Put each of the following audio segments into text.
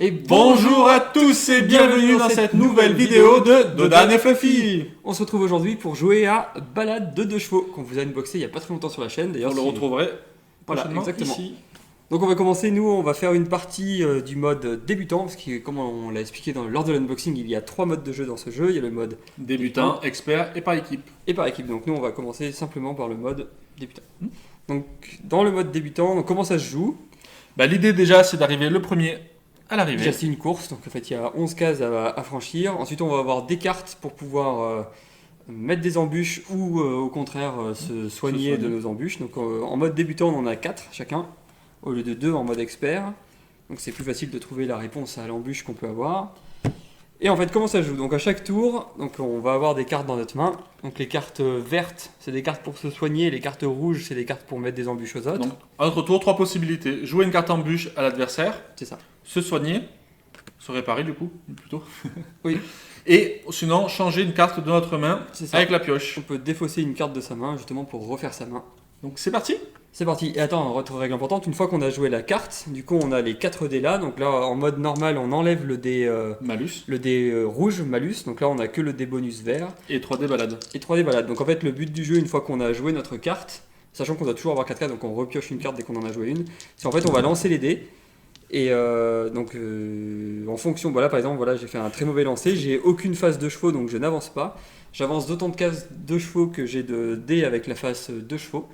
Et Bonjour à tous et bienvenue dans cette nouvelle vidéo de Dodan et Fluffy. On se retrouve aujourd'hui pour jouer à Balade de 2 chevaux qu'on vous a unboxé il n'y a pas très longtemps sur la chaîne. D'ailleurs, Vous le retrouverez voilà, prochainement exactement. ici. Donc on va commencer, nous on va faire une partie du mode débutant, parce que comme on l'a expliqué lors de l'unboxing, il y a 3 modes de jeu dans ce jeu. Il y a le mode Débutant, expert et par équipe. et par équipe. Donc nous on va commencer simplement par le mode débutant. Donc dans le mode débutant, donc, comment ça se joue? L'idée déjà c'est d'arriver le premier à l'arrivée. Déjà c'est une course, donc en fait il y a 11 cases à franchir. Ensuite on va avoir des cartes pour pouvoir mettre des embûches ou au contraire se soigner de nos embûches. Donc en mode débutant on en a 4 chacun, au lieu de 2 en mode expert. Donc c'est plus facile de trouver la réponse à l'embûche qu'on peut avoir. Et en fait comment ça se joue? Donc à chaque tour, donc, on va avoir des cartes dans notre main. Donc les cartes vertes c'est des cartes pour se soigner, les cartes rouges c'est des cartes pour mettre des embûches aux autres. Donc à notre tour, 3 possibilités. Jouer une carte embûche à l'adversaire, C'est ça. se soigner, se réparer du coup, plutôt. Oui. Et sinon changer une carte de notre main C'est ça. avec la pioche. On peut défausser une carte de sa main justement pour refaire sa main. Donc c'est parti. C'est parti. Et attends, autre règle importante, une fois qu'on a joué la carte, du coup on a les 4 dés là. Donc là en mode normal on enlève le dé, Malus rouge, malus. Donc là on a que le dé bonus vert et 3D balade. et 3 dés balade. Donc en fait le but du jeu une fois qu'on a joué notre carte, sachant qu'on doit toujours avoir 4 cartes, donc on repioche une carte dès qu'on en a joué une, c'est en fait on va lancer les dés. Et en fonction, voilà par exemple, voilà, j'ai fait un très mauvais lancer, j'ai aucune face de chevaux donc je n'avance pas. J'avance d'autant de cases de chevaux que j'ai de dés avec la face de chevaux.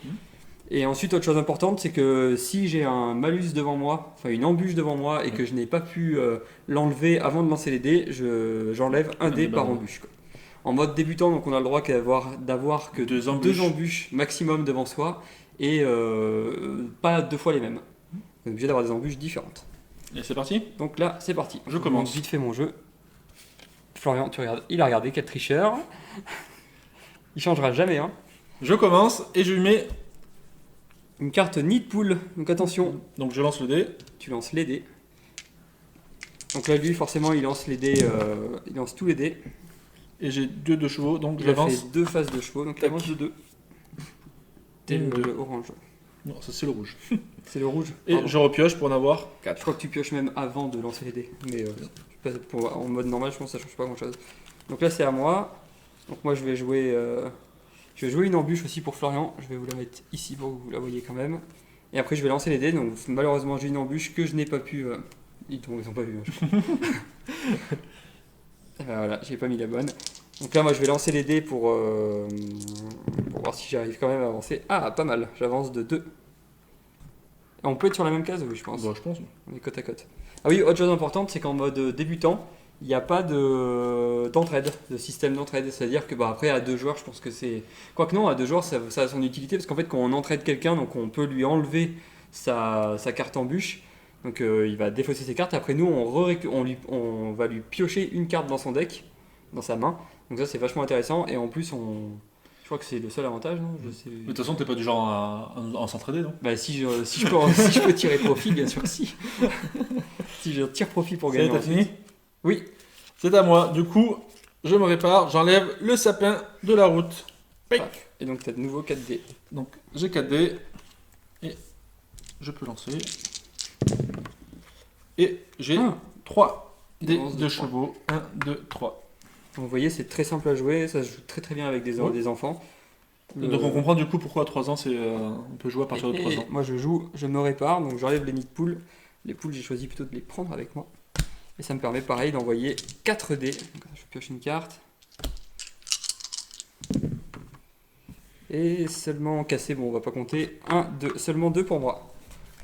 Et ensuite, autre chose importante, c'est que si j'ai un malus devant moi, enfin une embûche devant moi, et que je n'ai pas pu l'enlever avant de lancer les dés, j'enlève un dé par embûche, quoi. En mode débutant, donc on a le droit d'avoir que 2 embûches maximum devant soi, et pas 2 fois les mêmes. On est obligé d'avoir des embûches différentes. Et c'est parti. Donc là, c'est parti. Je commence. Donc, vite fait mon jeu. Florian, tu regardes, il a regardé, quel tricheur. Il changera jamais, hein. Je commence et je lui mets. Une carte nid de poule, donc attention. Donc je lance le dé. Tu lances les dés. Donc là, lui, forcément, il lance les dés, il lance tous les dés. Et j'ai 2 de chevaux, donc Il a j'avance. fait 2 faces de chevaux, donc il avance de 2. C'est le orange. Non, ça c'est le rouge. C'est le rouge. Et Pardon. je repioche pour en avoir Je 4. crois que tu pioches même avant de lancer les dés. Mais en mode normal, je pense que ça change pas grand chose. Donc là, c'est à moi. Donc moi, je vais jouer une embûche aussi pour Florian. Je vais vous la mettre ici pour que vous la voyez quand même. Et après, je vais lancer les dés. Donc malheureusement, j'ai une embûche que je n'ai pas pu. Ils ont pas vu, hein, je crois. Et ben voilà, j'ai pas mis la bonne. Donc là, moi, je vais lancer les dés pour voir si j'arrive quand même à avancer. Ah, pas mal. J'avance de 2. On peut être sur la même case, oui, je pense. Bah, je pense. On est côte à côte. Ah oui, autre chose importante, c'est qu'en mode débutant, il n'y a pas d'entraide, de système d'entraide. C'est-à-dire que après, à 2 joueurs, je pense que c'est. Quoique non, à 2 joueurs, ça a son utilité, parce qu'en fait, quand on entraide quelqu'un, donc on peut lui enlever sa carte embûche. Donc il va défausser ses cartes. Après, nous, on va lui piocher une carte dans son deck, dans sa main. Donc ça, c'est vachement intéressant. Et en plus, je crois que c'est le seul avantage, non? Je sais. Mais de toute façon, t'es pas du genre à s'entraider, non? Bah si je peux tirer profit, bien sûr, si. Si je tire profit pour gagner. T'as fini? Oui. C'est à moi. Du coup, je me répare, j'enlève le sapin de la route. Paf. Et donc tu as de nouveau 4 dés. Donc j'ai 4 dés. Et je peux lancer. Et j'ai 3 dés Avance de de chevaux. 1, 2, 3. Donc vous voyez, c'est très simple à jouer, ça se joue très très bien avec des enfants. Donc on comprend du coup pourquoi à 3 ans, on peut jouer à partir de 3 ans. Moi je me répare, donc j'enlève les nids de poules. Les poules, j'ai choisi plutôt de les prendre avec moi. Et ça me permet pareil d'envoyer 4 dés. Donc, je pioche une carte. Et seulement cassé, bon on va pas compter. 1, 2, seulement 2 pour moi.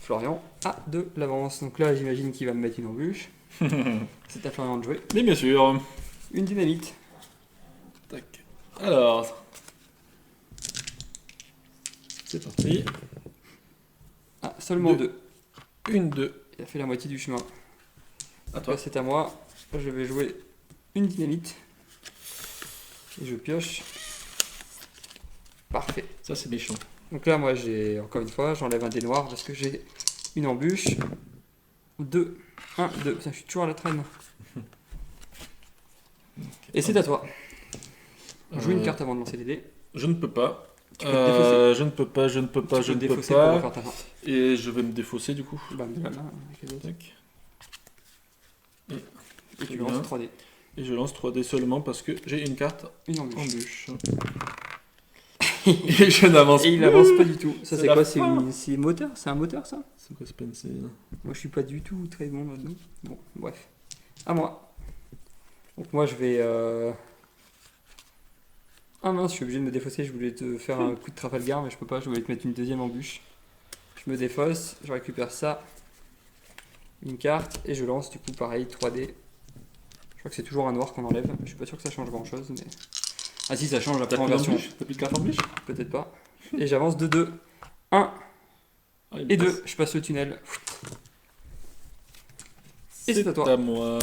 Florian a de l'avance. Donc là j'imagine qu'il va me mettre une embûche. C'est à Florian de jouer. Mais bien sûr. Une dynamite. Tac. Alors. C'est parti. Ah, seulement 2. 1, 2. Il a fait la moitié du chemin. À toi. Là, c'est à moi. Je vais jouer une dynamite. Et je pioche. Parfait. Ça c'est méchant. Donc là, moi, encore une fois, j'enlève un dé noir parce que j'ai une embûche. 2. 1, 2. Putain, je suis toujours à la traîne. Et c'est à toi. Joue une carte avant de lancer les dés. Je ne peux pas. Tu peux te défausser. Je ne peux pas, je ne peux pas, Tu je peux ne te peux défausser pour pas. refaire ta main. Et je vais me défausser du coup. Bam, de la main avec les autres. Tac. Et tu lances 3D. Et je lance 3D seulement parce que j'ai une carte Une embûche. embûche. Et je n'avance Et il plus. avance pas du tout. Ça C'est c'est la quoi? fin. C'est moteur? C'est un moteur ça? C'est quoi ce pencil? Moi je suis pas du tout très bon là-dedans. Bon, bref. À moi. Donc moi je vais... Ah mince, je suis obligé de me défausser. Je voulais te faire un coup de Trafalgar mais je peux pas. Je voulais te mettre une deuxième embûche. Je me défausse, je récupère ça. Une carte et je lance du coup pareil 3D. Je crois que c'est toujours un noir qu'on enlève. Je suis pas sûr que ça change grand chose mais... Ah si ça change après T'as en plus version. d'embûche? T'as plus de carte embûche? Peut-être pas. Et j'avance de 2. 1 Ah, il et me 2. Je passe le tunnel. Et c'est à C'est toi. à moi.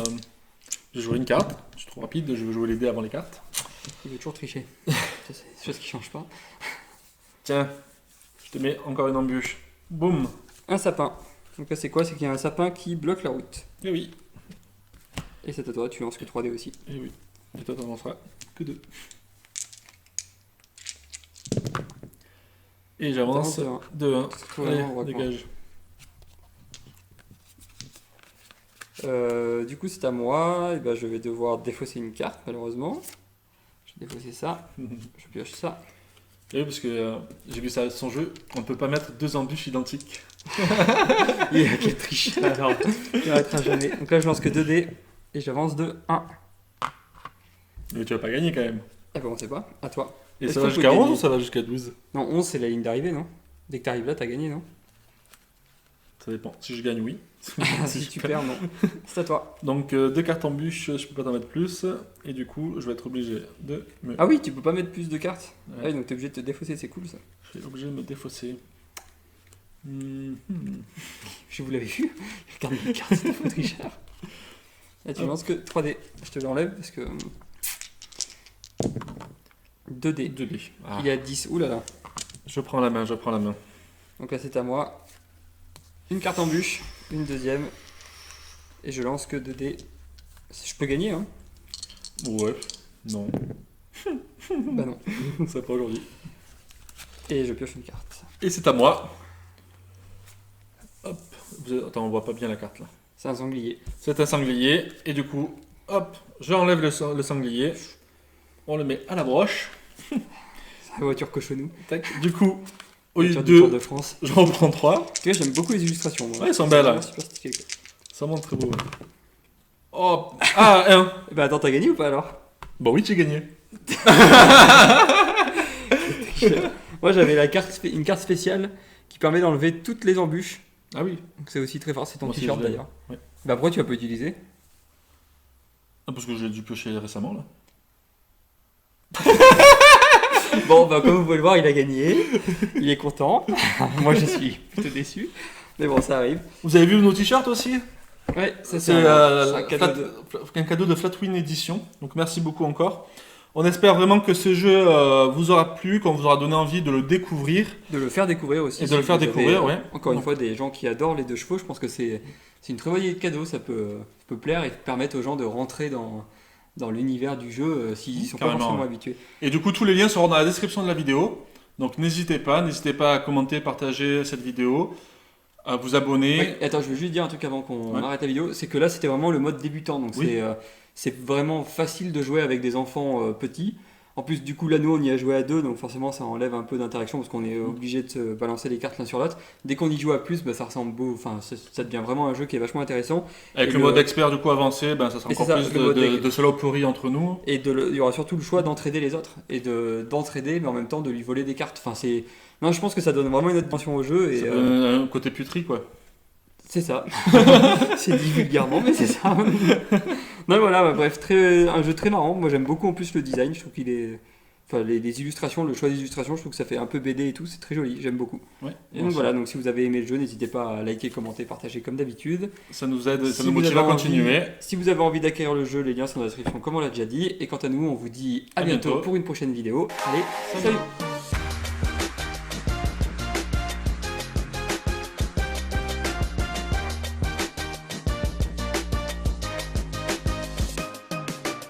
Je vais jouer une carte. Je suis trop rapide, je vais jouer les dés avant les cartes. Il veut toujours tricher. Ça, c'est des choses qui changent pas. Tiens, je te mets encore une embûche. Boum. Un sapin. Donc là c'est quoi? C'est qu'il y a un sapin qui bloque la route. Et oui, Et c'est à toi, tu lances que 3D aussi. et oui. Et toi, t'en lanceras que 2. Et j'avance T'avances de 1. C'est trop Allez, vraiment droit que moi. dégage. Du coup c'est à moi. Et ben, je vais devoir défausser une carte malheureusement. Je vais défausser ça. Je pioche ça. Et oui, parce que j'ai vu ça son jeu, on ne peut pas mettre 2 embûches identiques. Quel triche. Alors, il n'arrêtera jamais. Donc là je lance que 2D. Et j'avance de 1. Mais tu vas pas gagner quand même. Eh ben on sait pas. À toi. Et Est-ce ça qu'on va peut jusqu'à 11 gagner ou ça va jusqu'à 12? Non, 11 c'est la ligne d'arrivée, non? Dès que t'arrives là, t'as gagné, non? Ça dépend. Si je gagne, oui. Si je tu perds. perds, non. C'est à toi. Donc 2 cartes embûches, je peux pas t'en mettre plus. Et du coup, je vais être obligé de me... Ah oui, tu peux pas mettre plus de cartes. Ouais. Ah oui, donc t'es obligé de te défausser, c'est cool ça. Je suis obligé de me défausser. Je vous l'avais vu. Regarde les cartes, c'est faux tricheur. Là, tu lances que 3D. Je te l'enlève parce que. 2D. 2D. Ah. Il est à 10. Ouh là là. Je prends la main, je prends la main. Donc là, c'est à moi. Une carte en bûche, une deuxième. Et je lance que 2D. Je peux gagner, hein? Ouais. Non. Bah non. Ça pas aujourd'hui. Et je pioche une carte. Et c'est à moi. Hop. Attends, on voit pas bien la carte là. C'est un sanglier. C'est un sanglier. Et du coup, hop, j'enlève le sanglier. On le met à la broche. C'est la voiture cochonou. Tac. Du coup, au lieu Voiture de du Tour 2, de France. j'en prends 3. En tout cas, j'aime beaucoup les illustrations. Moi. Ouais, elles sont C'est belles, vraiment hein. super stylé, quoi. Ça montre très beau. Oh. Ah, 1. Bah attends, t'as gagné ou pas alors? Bon, oui, j'ai gagné. Moi j'avais une carte spéciale qui permet d'enlever toutes les embûches. Ah oui. Donc c'est aussi très fort, c'est ton Moi aussi, t-shirt je l'ai. d'ailleurs. Ouais. Bah pourquoi tu vas pas utiliser? Ah, parce que j'ai dû piocher récemment là. Bon bah comme vous pouvez le voir, il a gagné. Il est content. Moi je suis plutôt déçu. Mais bon, ça arrive. Vous avez vu nos t-shirts aussi? Ouais, ça C'est c'est un cadeau de... un cadeau de Flatwin Edition. Donc merci beaucoup encore. On espère vraiment que ce jeu vous aura plu, qu'on vous aura donné envie de le découvrir. de le faire découvrir aussi. Et de le faire vous avez, découvrir, ouais. Encore une Donc- fois, des gens qui adorent les deux chevaux, je pense que c'est une très bonne idée de cadeau. Ça peut plaire et permettre aux gens de rentrer dans l'univers du jeu s'ils ne sont pas Carrément, forcément ouais. habitués. Et du coup, tous les liens seront dans la description de la vidéo. Donc n'hésitez pas à commenter, partager cette vidéo, à vous abonner. Oui, attends, je veux juste dire un truc avant qu'on Ouais. arrête la vidéo, c'est que là c'était vraiment le mode débutant, donc Oui. c'est vraiment facile de jouer avec des enfants petits. En plus, du coup, là nous on y a joué à deux, donc forcément ça enlève un peu d'interaction parce qu'on est obligé de se balancer les cartes l'un sur l'autre. Dès qu'on y joue à plus, bah, ça ressemble beau, enfin ça devient vraiment un jeu qui est vachement intéressant. Avec Et le mode expert du coup avancé, ben, ça sera Et encore c'est ça, plus le mode de saloperie entre nous. Et il y aura surtout le choix d'entraider les autres et d'entraider, mais en même temps de lui voler des cartes. Enfin, non, je pense que ça donne vraiment une autre dimension au jeu et Ça donne un côté puterie quoi. c'est ça. C'est dit vulgairement, mais c'est ça. Non, voilà, bah, bref, un jeu très marrant. Moi, j'aime beaucoup en plus le design. Je trouve qu'il est. Enfin, les illustrations, le choix des illustrations, je trouve que ça fait un peu BD et tout. C'est très joli, j'aime beaucoup. Ouais. Et donc voilà, donc si vous avez aimé le jeu, n'hésitez pas à liker, commenter, partager comme d'habitude. Ça nous aide, ça Si nous vous motive avez à continuer. Si vous avez envie d'acquérir le jeu, les liens sont dans la description, comme on l'a déjà dit. Et quant à nous, on vous dit à À bientôt bientôt. pour une prochaine vidéo. Allez, salut.